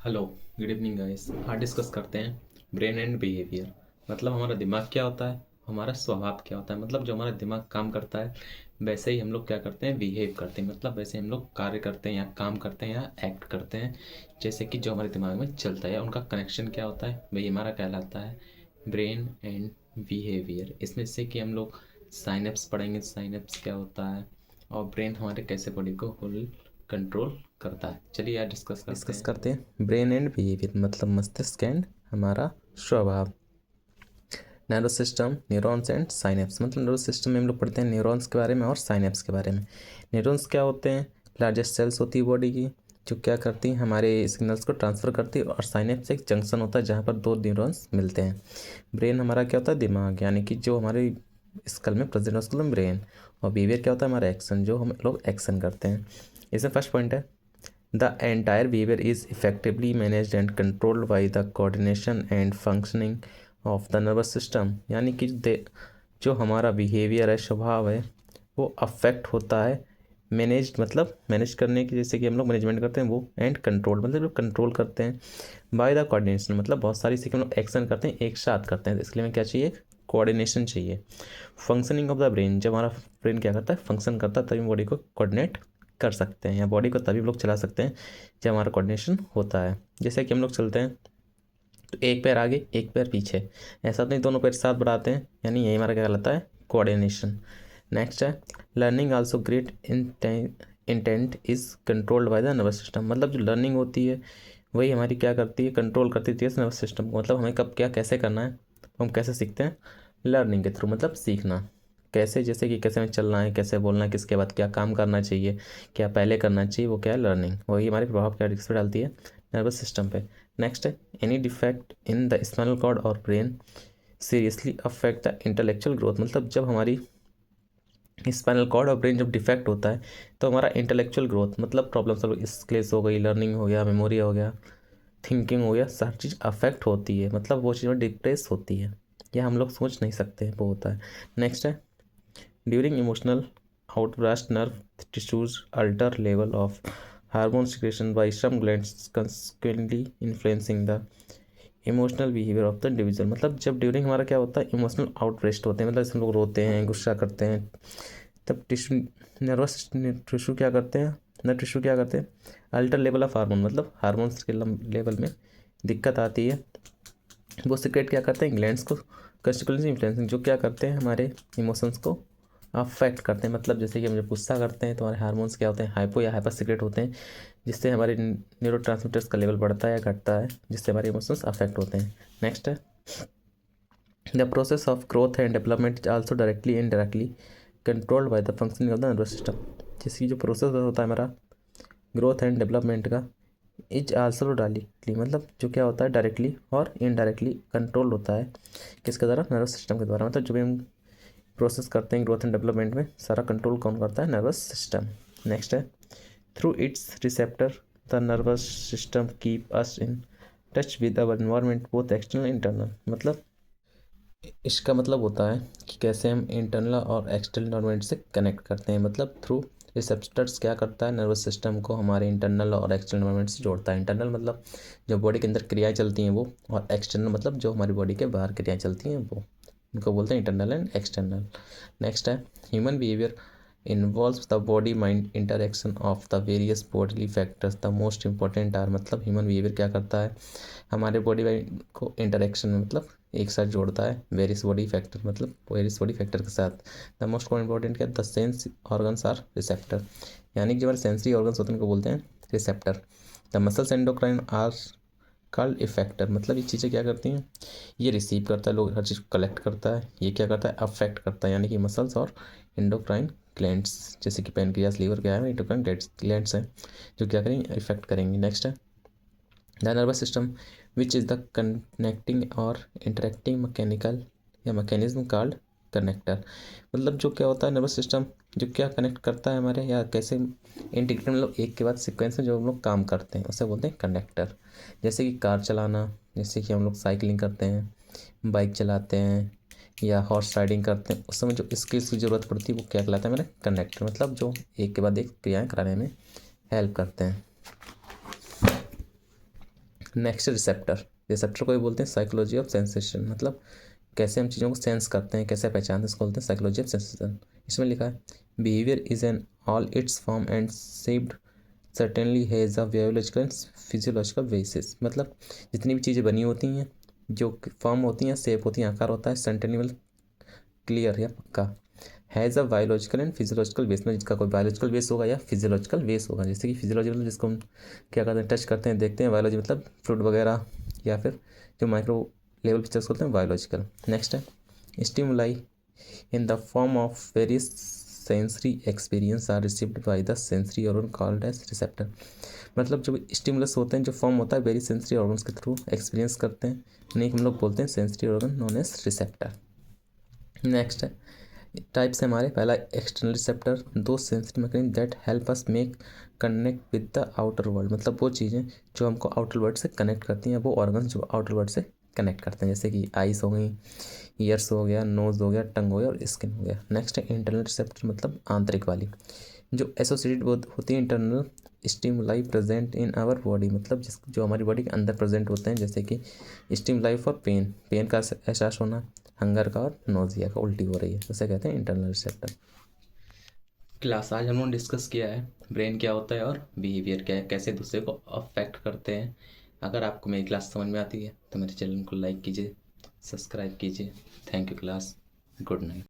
Hello, good evening guys. आज discuss करते हैं ब्रेन एंड बिहेवियर। मतलब हमारा दिमाग क्या होता है, हमारा स्वभाव क्या होता है। मतलब जो हमारा दिमाग काम करता है वैसे ही हम लोग क्या करते हैं, बिहेव करते हैं। मतलब वैसे हम लोग कार्य करते हैं या काम करते हैं या एक्ट करते हैं जैसे कि जो हमारे दिमाग में चलता है। उनका कनेक्शन क्या होता है वही हमारा कहलाता है ब्रेन एंड बिहेवियर। इसमें से कि हम लोग साइनेप्स पढ़ेंगे, साइनेप्स क्या होता है और ब्रेन हमारे कैसे बॉडी को होल कंट्रोल करता है। चलिए यार डिस्कस करते हैं ब्रेन एंड बिहेवियर। मतलब मस्तिष्क एंड हमारा स्वभाव। Nervous system, neurons and synapse. मतलब नर्वस सिस्टम में हम लोग पढ़ते हैं न्यूरॉन्स के बारे में और साइनेप्स के बारे में। न्यूरॉन्स क्या होते हैं? लार्जेस्ट सेल्स होती है बॉडी की, जो क्या करती हैं, हमारे सिग्नल्स को ट्रांसफ़र करती है। और साइनेप्स एक जंक्शन होता है जहाँ पर दो न्यूरॉन्स मिलते हैं। ब्रेन हमारा क्या होता है? दिमाग, यानी कि जो हमारे स्कल में प्रेजेंट है उसको हम ब्रेन। और बिहेवियर क्या होता है? हमारा एक्शन, जो हम लोग एक्शन करते हैं। इसमें फर्स्ट पॉइंट है, the entire behavior is effectively managed and controlled by the coordination and functioning of the nervous system। यानी कि जो हमारा बिहेवियर है, स्वभाव है, वो अफेक्ट होता है। मैनेज मतलब मैनेज करने की, जैसे कि हम लोग मैनेजमेंट करते हैं वो, एंड कंट्रोल मतलब जो कंट्रोल करते हैं। बाय द कोऑर्डिनेशन मतलब बहुत सारी चीज़ें हम लोग एक्शन करते हैं, एक साथ करते हैं। तो इसके लिए हमें क्या चाहिए? कोऑर्डिनेशन चाहिए। फंक्शनिंग ऑफ द ब्रेन, जब हमारा ब्रेन क्या करता है? फंक्शन करता है, तभी बॉडी को कोऑर्डिनेट कर सकते हैं या बॉडी को तभी हम लोग चला सकते हैं जब हमारा कोऑर्डिनेशन होता है। जैसे कि हम लोग चलते हैं तो एक पैर आगे एक पैर पीछे, ऐसा तो नहीं दोनों पैर साथ बढ़ाते हैं, यानी यही हमारा क्या कहलाता है? कोऑर्डिनेशन। नेक्स्ट है learning also great intent is controlled by the nervous system. मतलब जो लर्निंग होती है वही हमारी क्या करती है? कंट्रोल करती है नर्वस सिस्टम को। मतलब हमें कब क्या कैसे करना है, हम कैसे सीखते हैं? लर्निंग के थ्रू, मतलब सीखना कैसे, जैसे कि कैसे हमें चलना है, कैसे बोलना है, किसके बाद क्या काम करना चाहिए, क्या पहले करना चाहिए, वो क्या है? लर्निंग। वही हमारे प्रभाव क्या किस पे डालती है? नर्वस सिस्टम पे। नेक्स्ट है any defect in the spinal cord और brain seriously affect the intellectual growth. मतलब जब हमारी स्पाइनल कॉर्ड और ब्रेन जब डिफेक्ट होता है तो हमारा इंटेलेक्चुअल ग्रोथ, मतलब प्रॉब्लम सब स्किल्स हो गई, लर्निंग हो गया, मेमोरी हो गया, थिंकिंग हो गया, सारी चीज़ अफेक्ट होती है। मतलब वो चीज़ में डिप्रेस होती है, या हम लोग सोच नहीं सकते, वो होता है। नेक्स्ट है during emotional outburst nerve tissues alter level of hormone secretion by some glands, consequently influencing the emotional behaviour of the individual. मतलब जब ड्यूरिंग हमारा क्या होता है? इमोशनल आउटब्रेस्ट होते हैं, मतलब जैसे हम लोग रोते हैं, गुस्सा करते हैं, तब टिश्यू, नर्वस टिश्यू क्या करते हैं, नर्व टिश्यू क्या करते हैं? अल्टर लेवल ऑफ हार्मोन, मतलब हार्मोन्स के लेवल में दिक्कत आती है। वो सिक्रेट क्या करते हैं? ग्लैंड्स को कंस्टिट्यूएंसी इन्फ्लुएंसिंग, जो क्या करते हैं? हमारे इमोशंस को अफेक्ट करते हैं। मतलब जैसे कि हम जब गुस्सा करते हैं तो हमारे हार्मोन्स क्या होते हैं? हाइपो या हाइपर सीक्रेट होते हैं, जिससे हमारे न्यूरोट्रांसमीटर्स का लेवल बढ़ता है या घटता है, जिससे हमारे इमोशंस अफेक्ट होते हैं। नेक्स्ट है the process of growth and development is also directly and directly controlled by the functioning of the nervous system. जिसकी जो प्रोसेस होता है हमारा ग्रोथ एंड डेवलपमेंट का, इज आल्सो डायरेक्टली मतलब जो क्या होता है? डायरेक्टली और इनडायरेक्टली कंट्रोल होता है किसके द्वारा? नर्वस सिस्टम के द्वारा। मतलब जो भी हम प्रोसेस करते हैं ग्रोथ एंड डेवलपमेंट में, सारा कंट्रोल कौन करता है? Nervous system. नेक्स्ट है through it's receptor the nervous system keep us in touch with our environment both external internal. मतलब इसका मतलब होता है कि कैसे हम इंटरनल और एक्सटर्नल इन्वायरमेंट से कनेक्ट करते हैं। मतलब थ्रू रिसेप्टर्स क्या करता है? नर्वस सिस्टम को हमारे इंटरनल और एक्सटर्नल इन्वायरमेंट से जोड़ता है। इंटरनल मतलब जो बॉडी के अंदर क्रियाएं चलती हैं वो, और एक्सटर्नल मतलब जो हमारी बॉडी के बाहर क्रियाएं चलती हैं वो, इनको बोलते हैं इंटरनल एंड एक्सटर्नल। नेक्स्ट है human behaviour involves the body mind interaction of the various bodily factors the most important are. मतलब ह्यूमन बिहेवियर क्या करता है? हमारे बॉडी माइंड को इंटरेक्शन में, मतलब एक साथ जोड़ता है वेरियस बॉडी फैक्टर, मतलब वेरियस बॉडी फैक्टर के साथ। द मोस्ट इंपॉर्टेंट क्या? The sense organs are receptor, यानी कि जो हमारे सेंसरी ऑर्गन्स होते हैं उनको बोलते हैं receptor. The muscles endocrine are called effector. मतलब ये चीज़ें क्या करती हैं? ये रिसीव करता है, लोग हर चीज़ को कलेक्ट करता है, ये क्या करता है? अफेक्ट करता है, यानी कि मसल्स और एंडोक्राइन ग्लैंड्स, जैसे कि पैनक्रियास, लीवर क्या है? एंडोक्राइन ग्लैंड्स हैं, जो क्या करेंगे? इफेक्ट करेंगे। नेक्स्ट है the nervous system which is the connecting और इंटरेक्टिंग मैकेनिकल या मैकेनिज्म कॉल्ड कनेक्टर। मतलब जो क्या होता है? नर्वस सिस्टम जो क्या कनेक्ट करता है हमारे, या कैसे इंटीग्रेट, मतलब एक के बाद सीक्वेंस में जो हम लोग काम करते हैं उसे बोलते हैं कनेक्टर। जैसे कि कार चलाना, जैसे कि हम लोग साइकिलिंग करते हैं, बाइक चलाते हैं, या हॉर्स राइडिंग करते हैं, उस समय जो स्किल्स की ज़रूरत पड़ती है वो क्या कहलाता है? मेरा कनेक्टर। मतलब जो एक के बाद एक क्रियाएँ कराने में हेल्प करते हैं। नेक्स्ट रिसेप्टर, रिसेप्टर को भी बोलते हैं साइकोलॉजी ऑफ सेंसेशन, मतलब कैसे हम चीज़ों को सेंस करते हैं, कैसे पहचानते हैं, इसको बोलते हैं साइकोलॉजी ऑफ सेंसेशन। इसमें लिखा है behaviour is an all it's form and shaped certainly has a biological and physiological basis, मतलब जितनी भी चीज़ें बनी होती हैं, जो फॉर्म होती हैं, शेप होती हैं, आकार होता है, सर्टेनली मतलब क्लियर या पक्का, has a biological and physiological base, में जिसका कोई बायोलॉजिकल बेस होगा या फिजियोलॉजिकल बेस होगा। जैसे कि फिजियोलॉजिकल जिसको हम क्या करते हैं, टच करते हैं, देखते हैं, बायोलॉजी मतलब फ्रूट वगैरह, या फिर जो माइक्रो लेवल पिक्चर्स होते हैं बायोलॉजिकल। नेक्स्ट है stimuli in the form of various sensory experience are received by the sensory organ called as receptor, मतलब जो स्टिमुलस होते हैं, जो फॉर्म होता है वेरी सेंसरी ऑर्गन्स के थ्रू एक्सपीरियंस करते हैं, उन्हें हम लोग बोलते हैं sensory organ known as receptor. Next है टाइप्स है हमारे, पहला एक्सटर्नल रिसेप्टर, दो sensory mechanism that help us make connect with the outer world, मतलब वो चीज़ें जो हमको आउटर वर्ल्ड से कनेक्ट करती हैं, वो ऑर्गन्स जो आउटर वर्ल्ड से कनेक्ट करते हैं, जैसे कि आइस हो गई, ईयर्स हो गया, नोज हो गया, टंग हो गया और स्किन हो गया। नेक्स्ट है इंटरनल रिसेप्टर, मतलब आंतरिक वाली, जो एसोसिएटेड होती है internal stimuli present in our body, मतलब जिस जो हमारी बॉडी के अंदर प्रेजेंट होते हैं, जैसे कि स्टिमुलाई फॉर पेन, पेन का एहसास होना, हंगर का और नोजिया का, उल्टी हो रही है, उसे कहते हैं इंटरनल रिसेप्टर। क्लास आज हम लोगों ने डिस्कस किया है ब्रेन क्या होता है और बिहेवियर क्या है, कैसे दूसरे को अफेक्ट करते हैं। अगर आपको मेरी क्लास समझ में आती है तो मेरे चैनल को लाइक कीजिए, सब्सक्राइब कीजिए। Thank you class, good night.